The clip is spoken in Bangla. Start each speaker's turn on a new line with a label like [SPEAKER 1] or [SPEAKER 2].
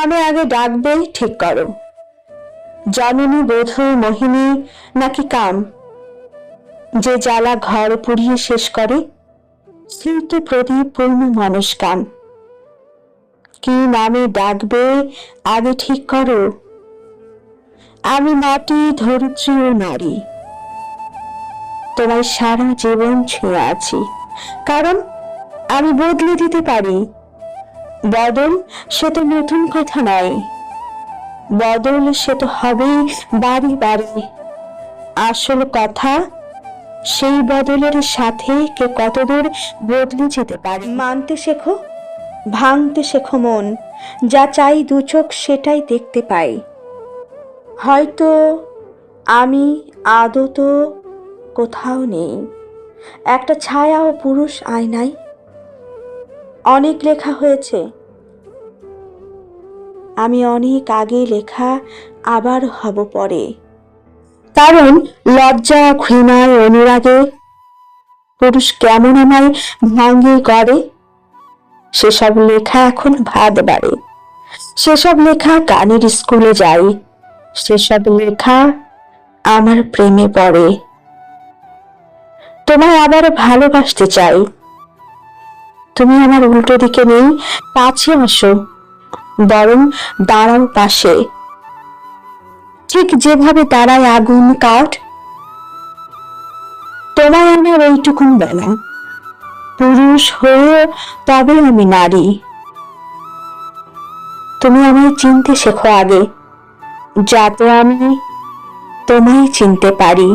[SPEAKER 1] নামে আগে ডাকবে ঠিক করো, জননী, বধূ, মোহিনী নাকি কাম? যে জ্বালা ঘর পুড়িয়ে শেষ করে, স্মৃত প্রদীপ পূর্ণ মানুষ কাম। কি নামে ডাকবে আগে ঠিক করো। আমি মাটি, ধরিত্রী ও নারী, তোমার সারা জীবন ছুঁয়ে আছি, কারণ আমি বদলে দিতে পারি। বদল সে তো নতুন কথা নয়, বদল সে তো হবেই বাড়ি বাড়ি। আসল কথা সেই বদলের সাথে কে কতদূর বদলে যেতে পারে। মানতে শেখো, ভাঙতে শেখো মন, যা চাই দু চোখ সেটাই দেখতে পাই। হয়তো আমি আদত কোথাও নেই, একটা ছায়া ও পুরুষ আয়নায়। অনেক লেখা হয়েছে, আমি অনেক আগে লেখা, আবার হব পরে। কারণ লজ্জা, ঘৃণায়, অনুরাগে পুরুষ কেমন আমায় ভাঙে করে, সেসব লেখা এখন ভাত বাড়ে। সেসব লেখা গানের স্কুলে যায়, সেসব লেখা আমার প্রেমে পড়ে। তোমায় আবার ভালোবাসতে চাই, তুমি আমার উল্টো দিকে নেই, কাছে আসো, বরং দাঁড়াও পাশে। ঠিক যেভাবে দাঁড়ায় আগুন কাঠ, তোমায় আমার এইটুকুন বেলা। পুরুষ হয়ে তবে আমি নারী। তুমি আমায় চিনতে শেখো আগে, যাতে আমি তোমায় চিনতে পারি।